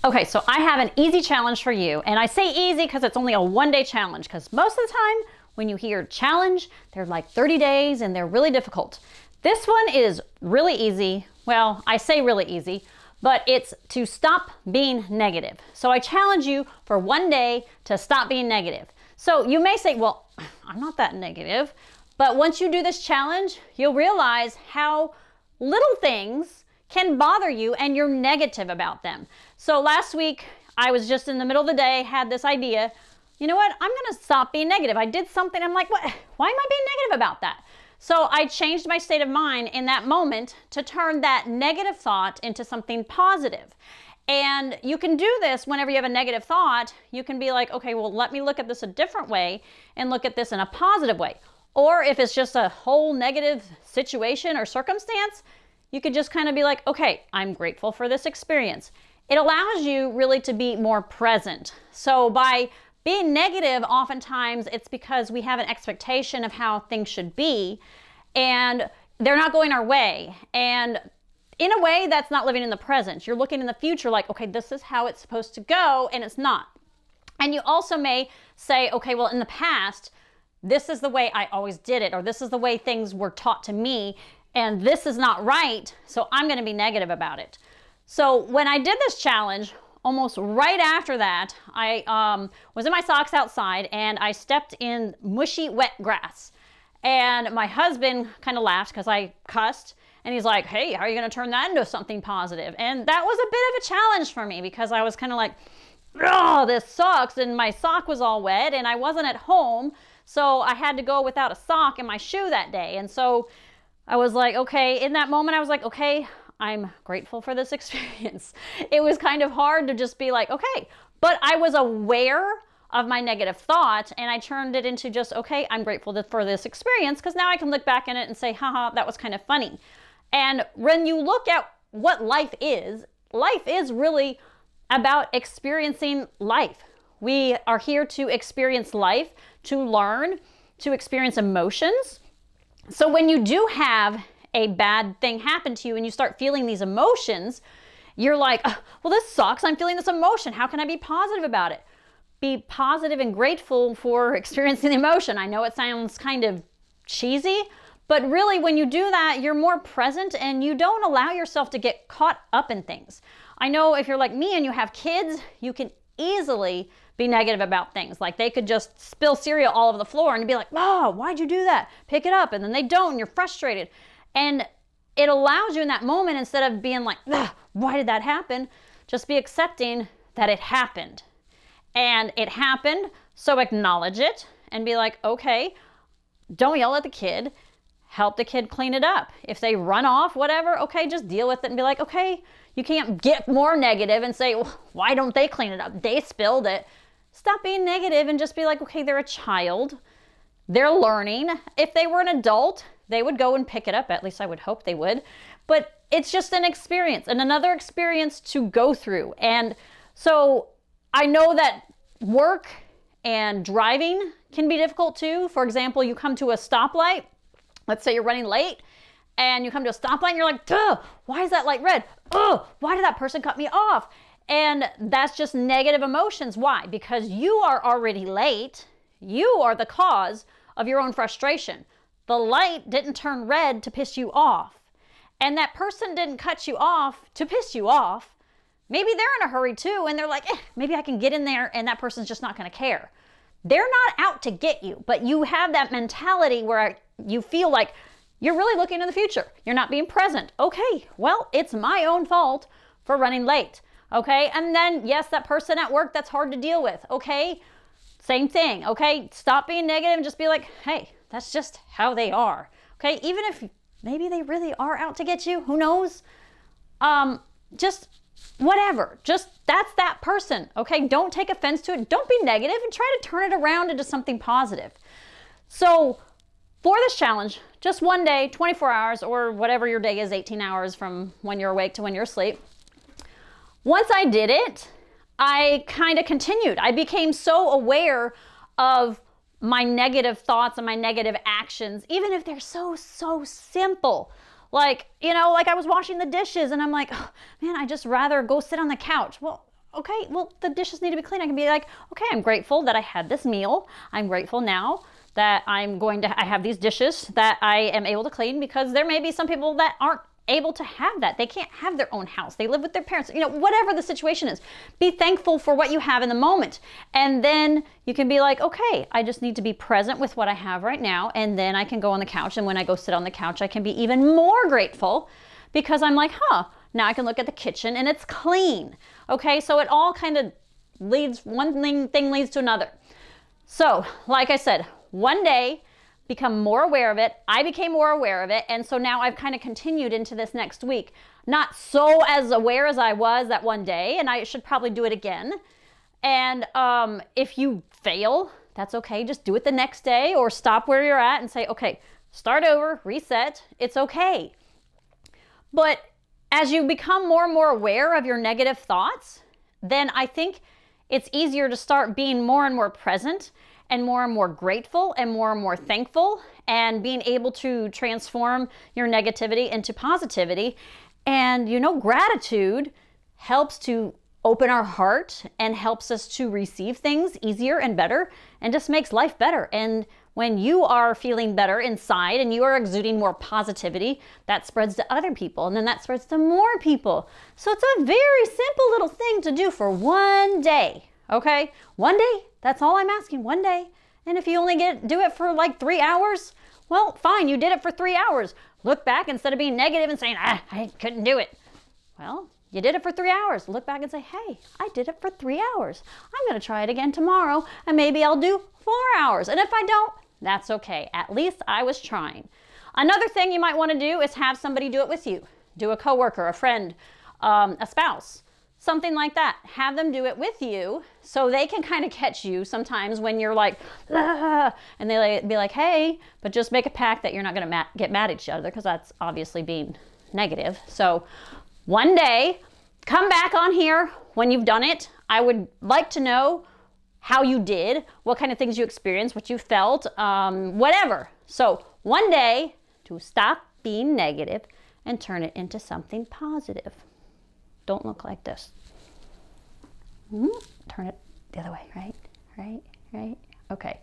Okay, so I have an easy challenge for you. And I say easy because it's only a 1-day challenge, because most of the time when you hear challenge, they're like 30 days and they're really difficult. This one is really easy. Well, I say really easy, but it's to stop being negative. So I challenge you for 1 day to stop being negative. So you may say, well, I'm not that negative. But once you do this challenge, you'll realize how little things can bother you and you're negative about them. So last week, I was just in the middle of the day, had this idea, you know what, I'm gonna stop being negative. I did something, I'm like, what? Why am I being negative about that? So I changed my state of mind in that moment to turn that negative thought into something positive. And you can do this whenever you have a negative thought. You can be like, okay, well, let me look at this a different way and look at this in a positive way. Or if it's just a whole negative situation or circumstance, you could just kind of be like, okay, I'm grateful for this experience. It allows you really to be more present. So by being negative, oftentimes it's because we have an expectation of how things should be and they're not going our way. And in a way, that's not living in the present. You're looking in the future like, okay, this is how it's supposed to go, and it's not. And you also may say, okay, well, in the past, this is the way I always did it, or this is the way things were taught to me, and this is not right, so I'm going to be negative about it. So when I did this challenge, almost right after that, I was in my socks outside and I stepped in mushy, wet grass. And my husband kind of laughed because I cussed. And he's like, hey, how are you going to turn that into something positive? And that was a bit of a challenge for me because I was kind of like, oh, this sucks. And my sock was all wet and I wasn't at home. So I had to go without a sock in my shoe that day. And so I was like, okay, in that moment, I was like, okay, I'm grateful for this experience. It was kind of hard to just be like, okay, but I was aware of my negative thought and I turned it into just, okay, I'm grateful for this experience because now I can look back in it and say, haha, that was kind of funny. And when you look at what life is really about experiencing life. We are here to experience life, to learn, to experience emotions. So when you do have a bad thing happen to you and you start feeling these emotions, you're like, well, this sucks. I'm feeling this emotion. How can I be positive about it? Be positive and grateful for experiencing the emotion. I know it sounds kind of cheesy, but really when you do that, you're more present and you don't allow yourself to get caught up in things. I know if you're like me and you have kids, you can easily be negative about things. Like they could just spill cereal all over the floor and be like, oh, why'd you do that? Pick it up. And then they don't and you're frustrated. And it allows you in that moment, instead of being like, why did that happen? Just be accepting that it happened. And it happened, so acknowledge it and be like, okay, don't yell at the kid. Help the kid clean it up. If they run off, whatever, okay, just deal with it and be like, okay, you can't get more negative and say, well, why don't they clean it up? They spilled it. Stop being negative and just be like, okay, they're a child. They're learning. If they were an adult, they would go and pick it up. At least I would hope they would. But it's just an experience and another experience to go through. And so I know that work and driving can be difficult too. For example, you come to a stoplight. Let's say you're running late and you come to a stoplight and you're like, duh, why is that light red? Oh, why did that person cut me off? And that's just negative emotions. Why? Because you are already late. You are the cause of your own frustration. The light didn't turn red to piss you off. And that person didn't cut you off to piss you off. Maybe they're in a hurry too, and they're like, maybe I can get in there and that person's just not going to care. They're not out to get you, but you have that mentality where you feel like you're really looking in the future. You're not being present. Okay, well, it's my own fault for running late. Okay, and then yes, that person at work, that's hard to deal with. Okay, same thing. Okay, stop being negative and just be like, hey, that's just how they are. Okay, even if maybe they really are out to get you, who knows? Just whatever, just that's that person. Okay, don't take offense to it. Don't be negative and try to turn it around into something positive. So for this challenge, just 1 day, 24 hours, or whatever your day is, 18 hours from when you're awake to when you're asleep. Once I did it, I kind of continued. I became so aware of my negative thoughts and my negative actions, even if they're so simple. Like, like I was washing the dishes and I'm like, oh, man, I just rather go sit on the couch. Well, okay, well, the dishes need to be clean. I can be like, okay, I'm grateful that I had this meal. I'm grateful now that I have these dishes that I am able to clean, because there may be some people that aren't able to have that. They can't have their own house. They live with their parents. Whatever the situation is, be thankful for what you have in the moment. And then you can be like, okay, I just need to be present with what I have right now. And then I can go on the couch. And when I go sit on the couch, I can be even more grateful, because I'm like, now I can look at the kitchen and it's clean. Okay, so it all kind of leads, one thing leads to another. So, like I said, one day, become more aware of it. I became more aware of it. And so now I've kind of continued into this next week. Not so as aware as I was that one day, and I should probably do it again. And if you fail, that's okay. Just do it the next day, or stop where you're at and say, okay, start over, reset. It's okay. But as you become more and more aware of your negative thoughts, then I think it's easier to start being more and more present and more grateful and more thankful, and being able to transform your negativity into positivity. And gratitude helps to open our heart and helps us to receive things easier and better, and just makes life better. And when you are feeling better inside and you are exuding more positivity, that spreads to other people, and then that spreads to more people. So it's a very simple little thing to do for one day. Okay, one day, that's all I'm asking, one day. And if you only do it for like 3 hours, well, fine, you did it for 3 hours. Look back, instead of being negative and saying, I couldn't do it. Well, you did it for 3 hours. Look back and say, hey, I did it for 3 hours. I'm going to try it again tomorrow, and maybe I'll do 4 hours. And if I don't, that's okay. At least I was trying. Another thing you might want to do is have somebody do it with you. Do a coworker, a friend, a spouse. Something like that. Have them do it with you, so they can kind of catch you sometimes when you're like, and they be like, hey, but just make a pact that you're not going to get mad at each other, because that's obviously being negative. So one day, come back on here when you've done it. I would like to know how you did, what kind of things you experienced, what you felt, whatever. So one day, to stop being negative and turn it into something positive. Don't look like this. Turn it the other way, right? Okay.